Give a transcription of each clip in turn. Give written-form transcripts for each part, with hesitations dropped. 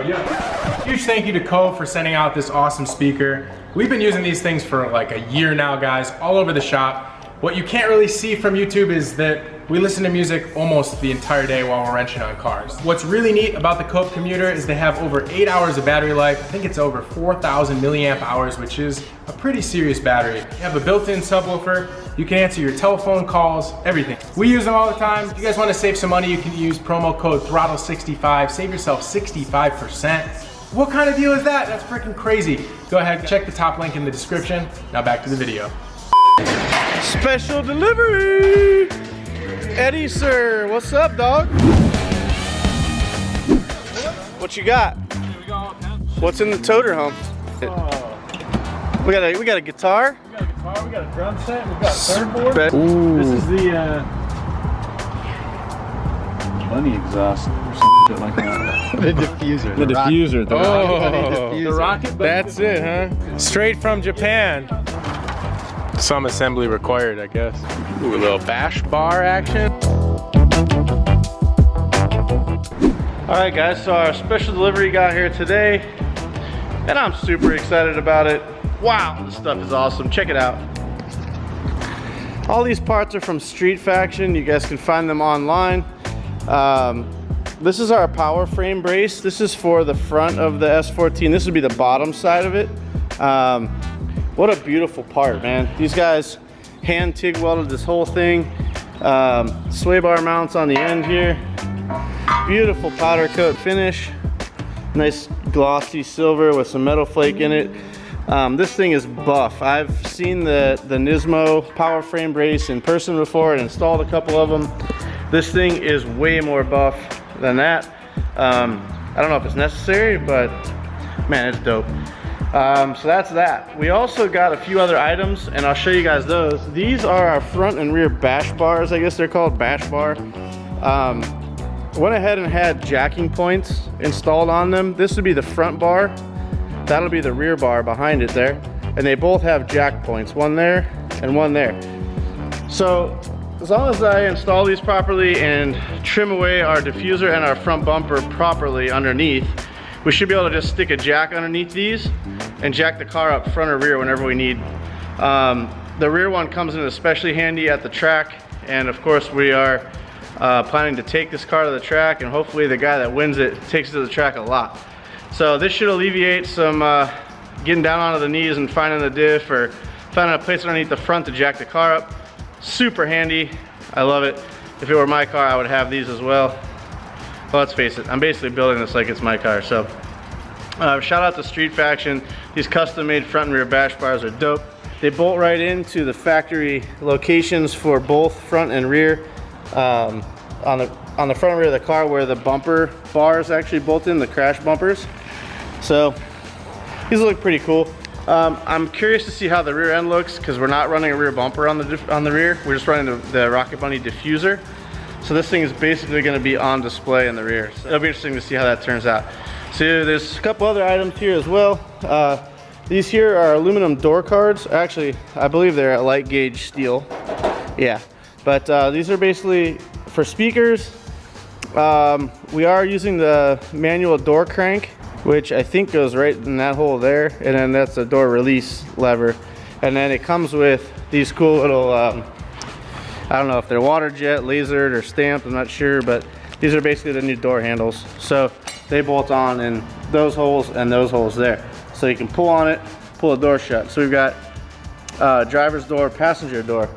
yeah. Huge thank you to Ko for sending out this awesome speaker. We've been using these things for like a year now, guys, all over the shop. What you can't really see from YouTube is that we listen to music almost the entire day while we're wrenching on cars. What's really neat about the Kouki commuter is they have over 8 hours of battery life. I think it's over 4,000 milliamp hours, which is a pretty serious battery. You have a built-in subwoofer. You can answer your telephone calls, everything. We use them all the time. If you guys want to save some money, you can use promo code throtl65. Save yourself 65%. What kind of deal is that? That's freaking crazy. Go ahead, check the top link in the description. Now back to the video. Special delivery! Eddie, sir, what's up, dog? What you got? What's in the toter hump? We got a guitar. We got a guitar, we got a drum set, we got a third board. Ooh. This is the bunny exhaust or some shit like that. The diffuser. The diffuser. The diffuser. The rocket bunny. That's it, huh? Straight from Japan. Some assembly required, I guess. Ooh, a little bash bar action. All right, guys, so our special delivery got here today, and I'm super excited about it. Wow, this stuff is awesome. Check it out. All these parts are from Streetfaction. You guys can find them online. This is our power frame brace. This is for the front of the S13. This would be the bottom side of it. What a beautiful part, man. These guys hand TIG welded this whole thing. Sway bar mounts on the end here. Beautiful powder coat finish. Nice glossy silver with some metal flake in it. This thing is buff. I've seen the Nismo power frame brace in person before and installed a couple of them. This thing is way more buff than that. I don't know if it's necessary, but man, it's dope. So that's that. We also got a few other items, and I'll show you guys those. These are our front and rear bash bars. I guess they're called bash bar. Went ahead and had jacking points installed on them. This would be the front bar. That'll be the rear bar behind it there. And they both have jack points, one there and one there. So as long as I install these properly and trim away our diffuser and our front bumper properly underneath, we should be able to just stick a jack underneath these and jack the car up front or rear whenever we need. The rear one comes in especially handy at the track, and of course we are planning to take this car to the track, and hopefully the guy that wins it takes it to the track a lot. So this should alleviate some getting down onto the knees and finding the diff or finding a place underneath the front to jack the car up. Super handy. I love it. If it were my car, I would have these as well. Well, let's face it, I'm basically building this like it's my car. So shout out to Streetfaction. These custom made front and rear bash bars are dope. They bolt right into the factory locations for both front and rear. On the front and rear of the car where the bumper bars actually bolt in, the crash bumpers. So these look pretty cool. I'm curious to see how the rear end looks because we're not running a rear bumper on the rear. We're just running the Rocket Bunny diffuser. So this thing is basically going to be on display in the rear. So it'll be interesting to see how that turns out. So there's a couple other items here as well. These here are aluminum door cards. Actually, I believe they're light gauge steel. Yeah, but these are basically for speakers. We are using the manual door crank, which I think goes right in that hole there, and then that's the door release lever. And then it comes with these cool little, I don't know if they're water jet, lasered, or stamped, I'm not sure, but these are basically the new door handles. So they bolt on in those holes and those holes there. So you can pull on it, pull the door shut. So we've got driver's door, passenger door.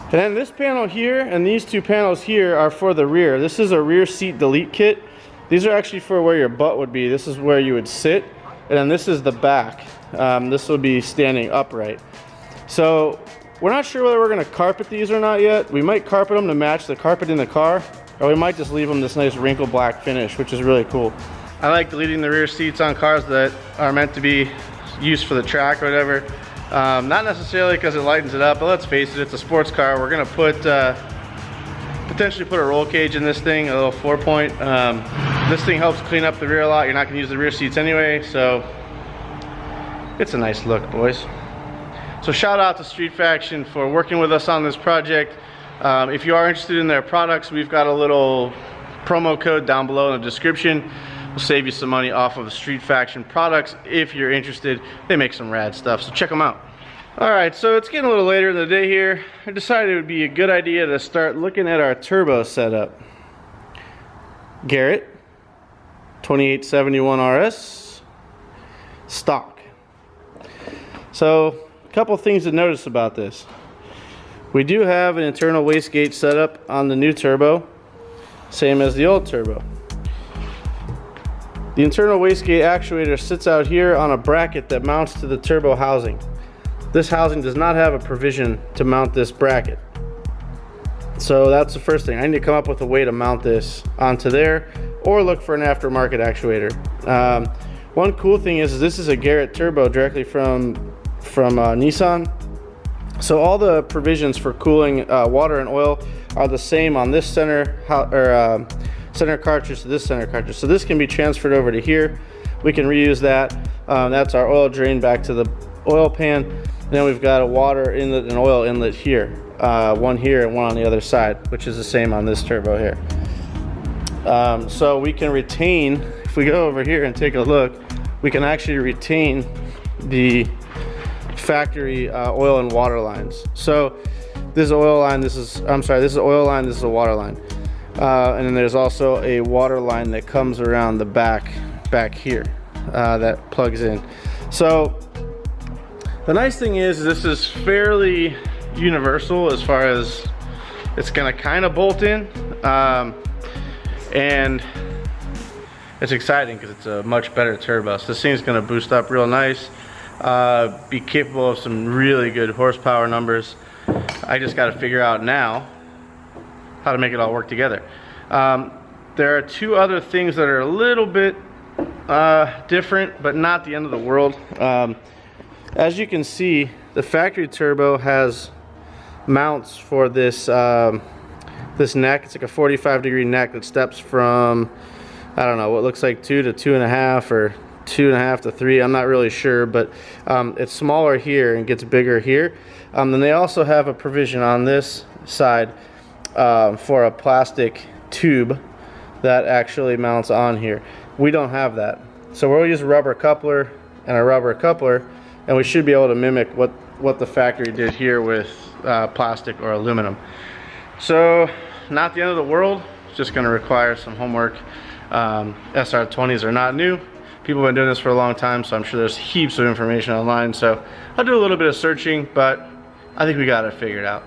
And then this panel here and these two panels here are for the rear. This is a rear seat delete kit. These are actually for where your butt would be. This is where you would sit. And then this is the back. This will be standing upright. So we're not sure whether we're gonna carpet these or not yet. We might carpet them to match the carpet in the car, or we might just leave them this nice wrinkle black finish, which is really cool. I like deleting the rear seats on cars that are meant to be used for the track or whatever. Not necessarily because it lightens it up, but let's face it, it's a sports car. We're gonna put potentially put a roll cage in this thing, a little 4-point. This thing helps clean up the rear a lot. You're not gonna use the rear seats anyway, so it's a nice look, boys. So shout out to Streetfaction for working with us on this project. If you are interested in their products, we've got a little promo code down below in the description. will save you some money off of Streetfaction products if you're interested. They make some rad stuff, so check them out. Alright, so it's getting a little later in the day here. I decided it would be a good idea to start looking at our turbo setup. Garrett 2871 RS stock. So a couple things to notice about this. We do have an internal wastegate setup on the new turbo, same as the old turbo. The internal wastegate actuator sits out here on a bracket that mounts to the turbo housing. This housing does not have a provision to mount this bracket. So that's the first thing. I need to come up with a way to mount this onto there or look for an aftermarket actuator. One cool thing is this is a Garrett turbo directly from Nissan. So all the provisions for cooling water and oil are the same on this center cartridge to this center cartridge. So this can be transferred over to here. We can reuse that. That's our oil drain back to the oil pan. And then we've got a water inlet and oil inlet here. One here and one on the other side, which is the same on this turbo here. So we can retain, if we go over here and take a look, we can actually retain the factory oil and water lines. So this is oil line, this is oil line, this is a water line. And then there's also a water line that comes around the back here that plugs in. So the nice thing is this is fairly universal as far as it's gonna kind of bolt in, and it's exciting because it's a much better turbo. So this thing's gonna boost up real nice, be capable of some really good horsepower numbers. I just got to figure out now how to make it all work together. There are two other things that are a little bit different, but not the end of the world. As you can see, the factory turbo has mounts for this this neck. It's like a 45-degree neck that steps from, I don't know, what looks like 2 to 2.5 or 2.5 to 3. I'm not really sure, but it's smaller here and gets bigger here. Then they also have a provision on this side for a plastic tube that actually mounts on here. We don't have that, so we'll use a rubber coupler and a rubber coupler, and we should be able to mimic what the factory did here with plastic or aluminum. So not the end of the world. It's just going to require some homework. SR20s are not new. People have been doing this for a long time, so I'm sure there's heaps of information online. So I'll do a little bit of searching, but I think we got it figured out.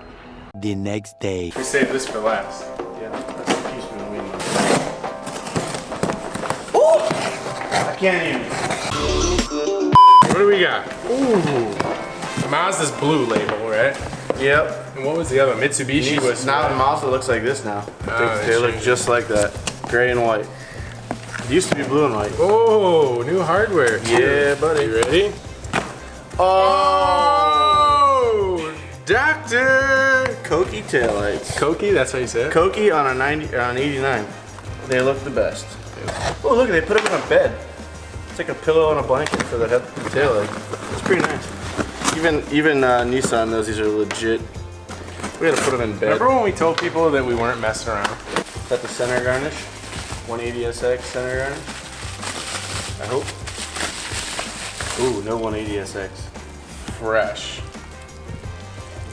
The next day. We saved this for last. Yeah, that's a piece of the wing. Ooh! I can't even. What do we got? Ooh, Mazda's blue label, right? Yep. And what was the other? Mitsubishi was. Now the Mazda looks like this now. They look just like that, gray and white. It used to be blue and white. Oh, new hardware. Yeah, buddy. You ready? Oh, Doctor Kouki taillights. Kouki, that's how you say it? Kouki on a 89. They look the best. Oh, look, they put them in a bed. It's like a pillow and a blanket for the taillight. It's pretty nice. Even Nissan knows these are legit. We gotta put them in bed. Remember when we told people that we weren't messing around? Is that the center garnish? 180SX center garnish? I hope. Ooh, no 180SX. Fresh.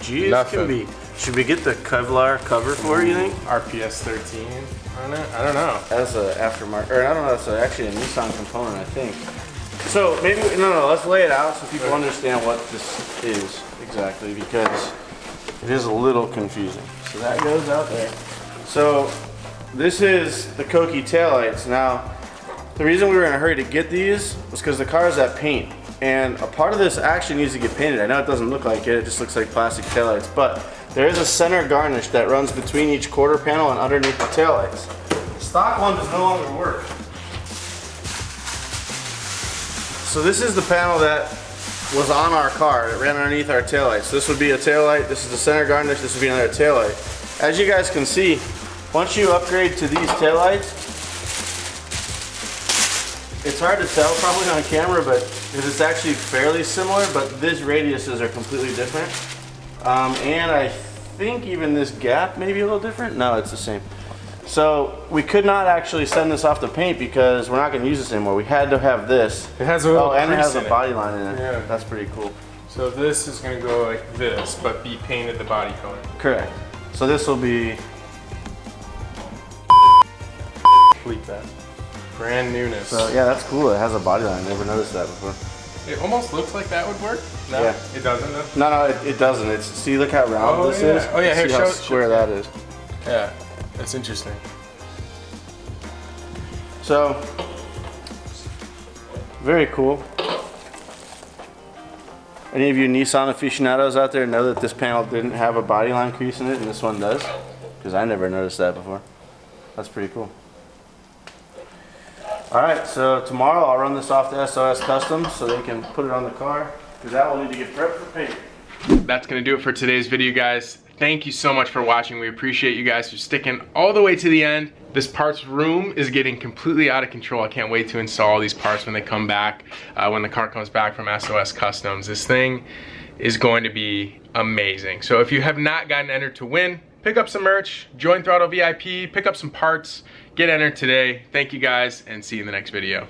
Geez, Nothing. can be. Should we get the Kevlar cover for it, you think? RPS 13 on it? I don't know. That's an aftermarket, or I don't know, that's actually a Nissan component, I think. So maybe, no, let's lay it out so people understand what this is exactly, because it is a little confusing. So that goes out there. So this is the Kouki taillights. Now, the reason we were in a hurry to get these was because the car is at paint. And a part of this actually needs to get painted. I know it doesn't look like it just looks like plastic taillights, but there is a center garnish that runs between each quarter panel and underneath the taillights. The stock one does no longer work. So this is the panel that was on our car. It ran underneath our taillights. So this would be a taillight, this is the center garnish, this would be another taillight. As you guys can see, once you upgrade to these taillights, it's hard to tell probably on camera, but it's actually fairly similar, but these radiuses are completely different. And I think even this gap may be a little different. No, it's the same. So we could not actually send this off to paint because we're not going to use this anymore. We had to have this. It has a little and it has crease a in body line in it. Yeah. That's pretty cool. So this is gonna go like this, but be painted the body color. Correct. So this will be. Bleep that. Brand newness. So yeah, that's cool. It has a body line. I never noticed that before. It almost looks like that would work. No, Yeah. it doesn't though. No, it doesn't. It's see, look how round this is. Oh yeah, here, see how show square that is. Yeah, that's interesting. So very cool. Any of you Nissan aficionados out there know that this panel didn't have a body line crease in it and this one does? Because I never noticed that before. That's pretty cool. Alright, so tomorrow I'll run this off to SOS Customs so they can put it on the car because that will need to get prepped for paint. That's gonna do it for today's video, guys. Thank you so much for watching. We appreciate you guys for sticking all the way to the end. This parts room is getting completely out of control. I can't wait to install these parts when they come back, when the car comes back from SOS Customs. This thing is going to be amazing. So if you have not gotten entered to win, pick up some merch, join throtlVIP, pick up some parts, get entered today. Thank you guys, and see you in the next video.